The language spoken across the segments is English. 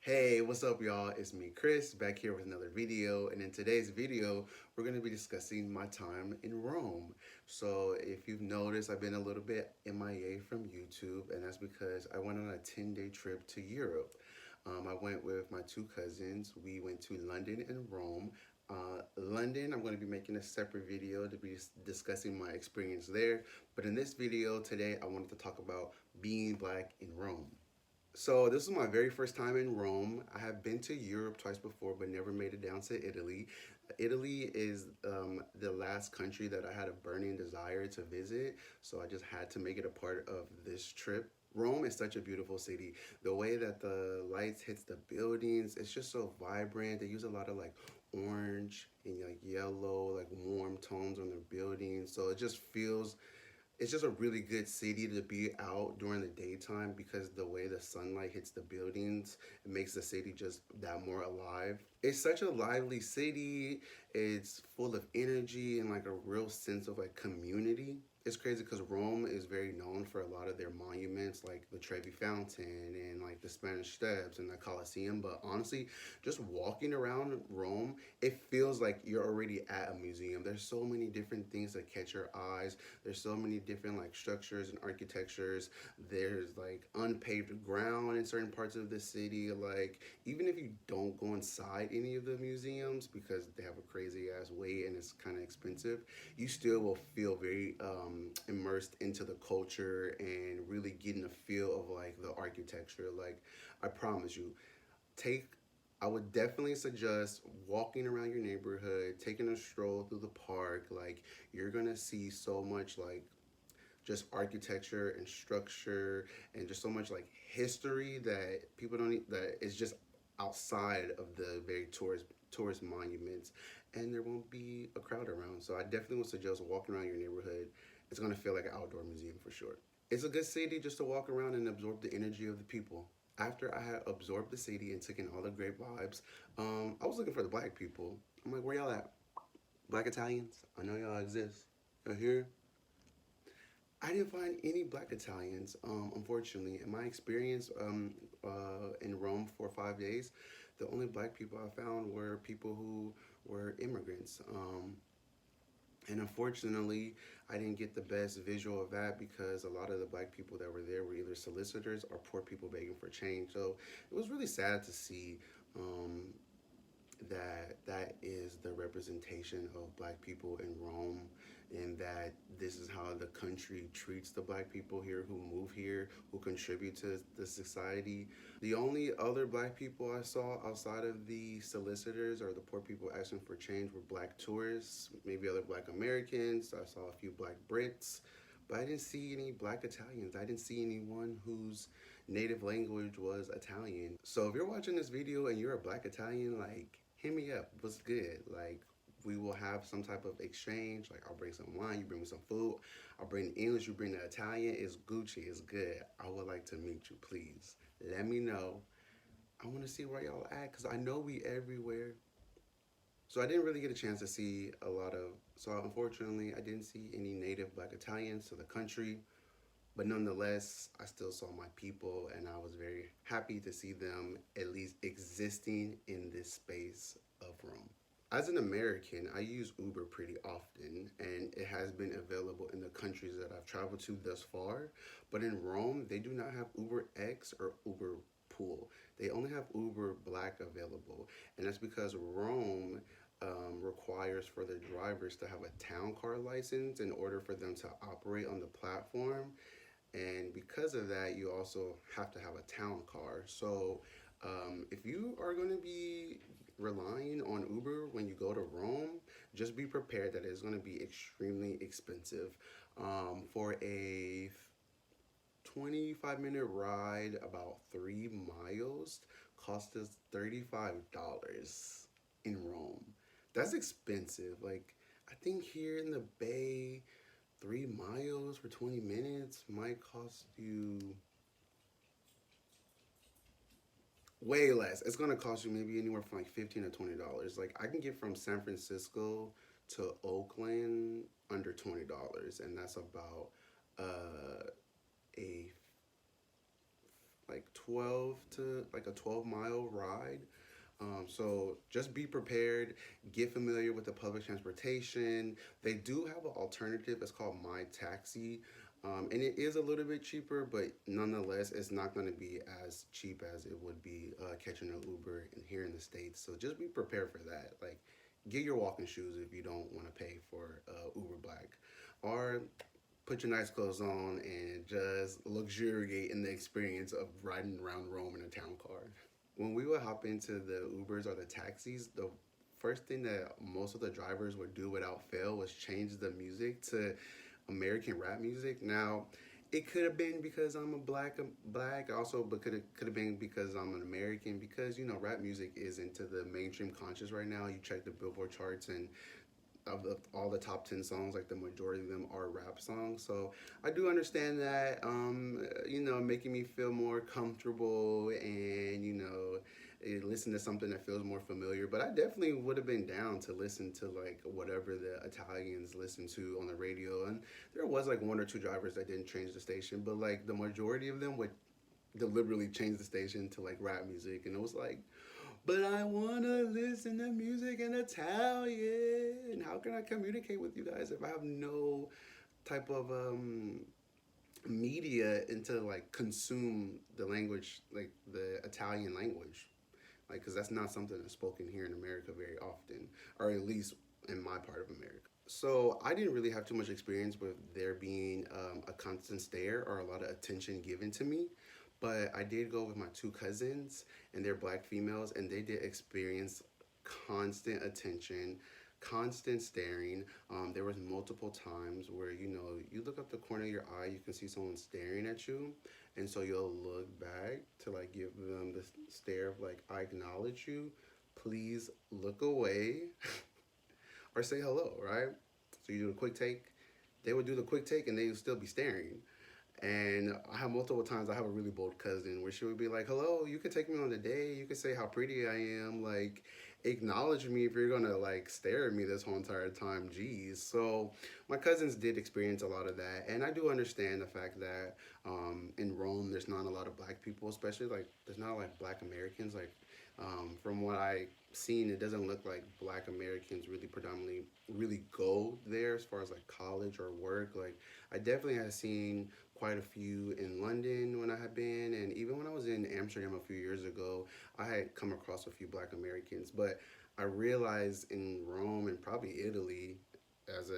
Hey, what's up, y'all? It's me, Chris, back here with another video. And in today's video, we're going to be discussing my time in Rome. So, if you've noticed, I've been a little bit MIA from YouTube, and that's because I went on a 10-day trip to Europe. I went with my two cousins. We went to London and Rome. London, I'm going to be making a separate video to be discussing my experience there. But in this video today, I wanted to talk about being black in Rome. So this is my very first time in Rome. I have been to Europe twice before, but never made it down to Italy. Italy is the last country that I had a burning desire to visit, so I just had to make it a part of this trip. Rome is such a beautiful city. The way that the lights hits the buildings, it's just so vibrant. They use a lot of like orange and like yellow, like warm tones on their buildings, so it just feels it's just a really good city to be out during the daytime because the way the sunlight hits the buildings, it makes the city just that more alive. It's such a lively city. It's full of energy and like a real sense of like community. It's crazy because Rome is very known for a lot of their monuments like the Trevi Fountain and like the Spanish Steps and the Colosseum. But honestly, just walking around Rome, it feels like you're already at a museum. There's so many different things that catch your eyes. There's so many different like structures and architectures. There's like unpaved ground in certain parts of the city. Like even if you don't go inside any of the museums because they have a crazy ass wait and it's kind of expensive, you still will feel very immersed into the culture and really getting a feel of like the architecture. Like I promise you, take I would definitely suggest walking around your neighborhood, taking a stroll through the park. Like you're gonna see so much like just architecture and structure and just so much like history that people don't that is just outside of the very tourist monuments, and there won't be a crowd around. So I definitely would suggest walking around your neighborhood. It's gonna feel like an outdoor museum for sure. It's a good city just to walk around and absorb the energy of the people. After I had absorbed the city and taken all the great vibes, I was looking for the black people. I'm like, where y'all at? Black Italians? I know y'all exist. Y'all here? I didn't find any black Italians, unfortunately. In my experience in Rome for 5 days, the only black people I found were people who were immigrants. And unfortunately, I didn't get the best visual of that because a lot of the black people that were there were either solicitors or poor people begging for change. So it was really sad to see um, that is the representation of black people in Rome, and that this is how the country treats the black people here who move here, who contribute to the society. The only other black people I saw outside of the solicitors or the poor people asking for change were black tourists, maybe other black Americans. I saw a few black Brits, but I didn't see any black Italians. I didn't see anyone whose native language was Italian. So if you're watching this video and you're a black Italian, like hit me up. What's good? Like we will have some type of exchange. Like I'll bring some wine, you bring me some food. I'll bring the English, you bring the Italian. It's Gucci, it's good. I would like to meet you, please. Let me know. I want to see where y'all at because I know we everywhere. So I didn't really get a chance to see a lot of. So unfortunately, I didn't see any native black Italians to the country. But nonetheless, I still saw my people and I was very happy to see them at least existing in this space of Rome. As an American, I use Uber pretty often and it has been available in the countries that I've traveled to thus far. But in Rome, they do not have Uber X or Uber Pool. They only have Uber Black available. And that's because Rome requires for the drivers to have a town car license in order for them to operate on the platform, and because of that you also have to have a town car. So if you are going to be relying on Uber when you go to Rome, just be prepared that it's going to be extremely expensive. For a 25-minute ride about 3 miles cost us $35 in Rome. That's expensive. Like I think here in the Bay, 3 miles for 20 minutes might cost you way less. It's gonna cost you maybe anywhere from like $15 to $20. Like I can get from San Francisco to Oakland under $20, and that's about a like 12 to like a 12-mile ride. So just be prepared, get familiar with the public transportation. They do have an alternative. It's called My Taxi. And it is a little bit cheaper, but nonetheless, it's not going to be as cheap as it would be catching an Uber in, here in the States. So just be prepared for that. Like, get your walking shoes if you don't want to pay for Uber Black. Or put your nice clothes on and just luxuriate in the experience of riding around Rome in a town car. When we would hop into the Ubers or the taxis, the first thing that most of the drivers would do without fail was change the music to American rap music. Now, it could have been because I'm a black also, but could have been because I'm an American. Because rap music is into the mainstream conscious right now. You check the Billboard charts, and all the top 10 songs, like the majority of them are rap songs. So I do understand that, making me feel more comfortable and, listen to something that feels more familiar. But I definitely would have been down to listen to like whatever the Italians listen to on the radio. And there was like one or two drivers that didn't change the station, but like the majority of them would deliberately change the station to like rap music. And it was like, but I wanna listen to music in Italian. How can I communicate with you guys if I have no type of media into like consume the language, like the Italian language? Like, because that's not something that's spoken here in America very often, or at least in my part of America. So I didn't really have too much experience with there being a constant stare or a lot of attention given to me. But I did go with my two cousins, and they're black females, and they did experience constant attention, constant staring. There was multiple times where you look up the corner of your eye, you can see someone staring at you, and so you'll look back to like give them the stare of like, I acknowledge you. Please look away or say hello, right? So you do the quick take. They would do the quick take and they would still be staring. And I have multiple times, I have a really bold cousin where she would be like, hello, you can take me on a date. You can say how pretty I am. Like, acknowledge me if you're going to, like, stare at me this whole entire time. Jeez. So my cousins did experience a lot of that. And I do understand the fact that in Rome, there's not a lot of black people, especially, like, there's not, like, black Americans. Like, from what I've seen, it doesn't look like black Americans really predominantly really go there as far as, like, college or work. Like, I definitely have seen quite a few in London when I had been, and even when I was in Amsterdam a few years ago, I had come across a few black Americans. But I realized in Rome and probably Italy as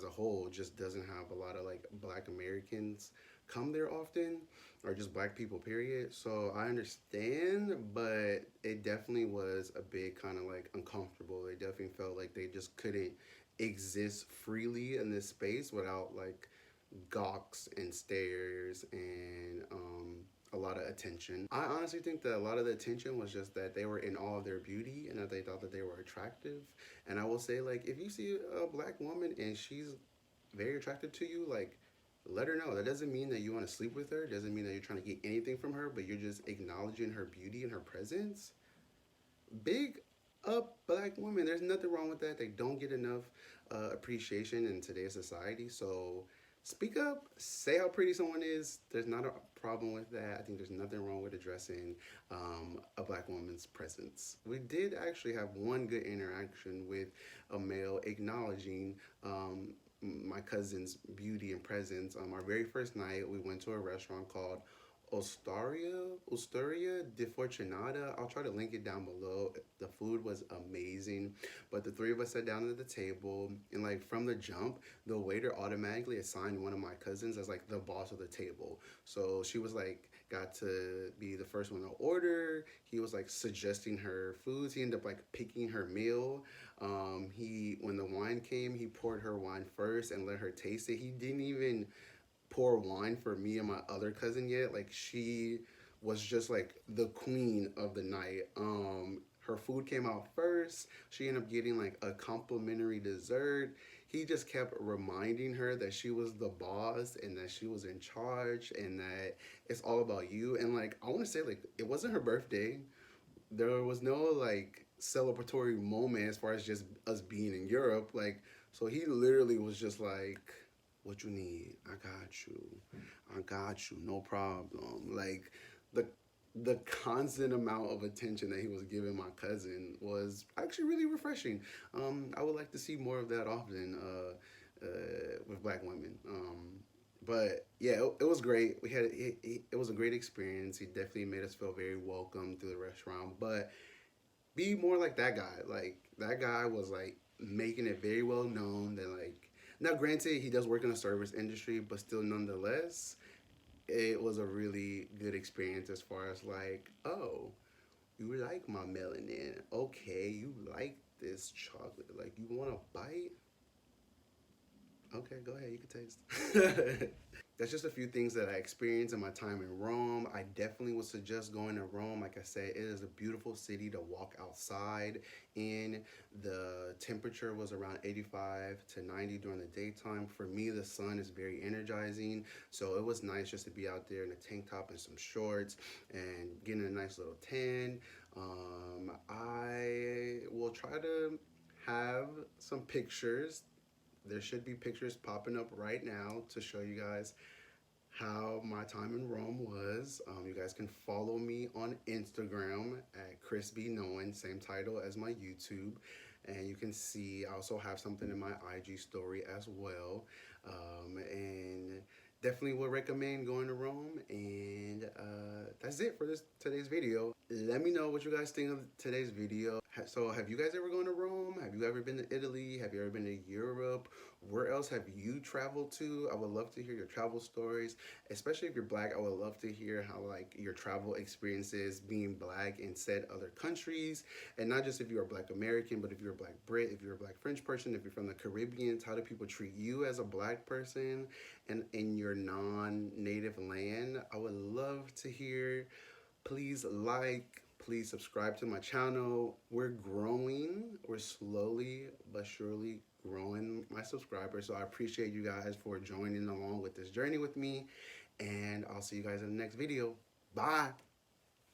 a whole just doesn't have a lot of like black Americans come there often, or just black people period. So I understand, but it definitely was a bit kind of like uncomfortable. They definitely felt like they just couldn't exist freely in this space without like gawks and stares and a lot of attention. I honestly think that a lot of the attention was just that they were in all of their beauty and that they thought that they were attractive. And I will say, like, if you see a black woman and she's very attractive to you, like, let her know. That doesn't mean that you want to sleep with her. It doesn't mean that you're trying to get anything from her, but you're just acknowledging her beauty and her presence. Big up black women. There's nothing wrong with that. They don't get enough appreciation in today's society. So speak up, say how pretty someone is. There's not a problem with that. I think there's nothing wrong with addressing a black woman's presence. We did actually have one good interaction with a male acknowledging my cousin's beauty and presence. Our very first night, we went to a restaurant called Osteria de Fortunata. I'll try to link it down below. The food was amazing, but the three of us sat down at the table, and like from the jump, the waiter automatically assigned one of my cousins as like the boss of the table. So she was like, got to be the first one to order. He was like suggesting her foods. He ended up like picking her meal. When the wine came, he poured her wine first and let her taste it. He didn't even pour wine for me and my other cousin yet. Like, she was just like the queen of the night. Her food came out first. She ended up getting like a complimentary dessert. He just kept reminding her that she was the boss and that she was in charge and that it's all about you. And like, I want to say, like, it wasn't her birthday. There was no like celebratory moment as far as just us being in Europe. Like, so he literally was just like, what you need, I got you, no problem. Like, the the constant amount of attention that he was giving my cousin was actually really refreshing. I would like to see more of that often with black women. But yeah, it was great. It was a great experience. He definitely made us feel very welcome through the restaurant. But be more like that guy. Like that guy was like making it very well known that like now granted he does work in the service industry, but still nonetheless it was a really good experience as far as like, oh, you like my melanin. Okay, you like this chocolate. Like you want a bite? Okay, go ahead, you can taste. That's just a few things that I experienced in my time in Rome. I definitely would suggest going to Rome. Like I said, it is a beautiful city to walk outside in. The temperature was around 85 to 90 during the daytime. For me, the sun is very energizing. So it was nice just to be out there in a tank top and some shorts and getting a nice little tan. I will try to have some pictures. There should be pictures popping up right now to show you guys how my time in Rome was. You guys can follow me on Instagram at Chris B Knowing, same title as my YouTube. And you can see I also have something in my IG story as well. And definitely would recommend going to Rome. And that's it for this today's video. Let me know what you guys think of today's video. So have you guys ever gone to Rome? Have you ever been to Italy? Have you ever been to Europe? Where else have you traveled to? I would love to hear your travel stories, especially if you're black. I would love to hear how like your travel experiences being black in said other countries, and not just if you're a black American, but if you're a black Brit, if you're a black French person, if you're from the Caribbean, how do people treat you as a black person and in your non-native land? I would love to hear. Please like, please subscribe to my channel. We're growing. We're slowly but surely growing my subscribers. So I appreciate you guys for joining along with this journey with me. And I'll see you guys in the next video. Bye.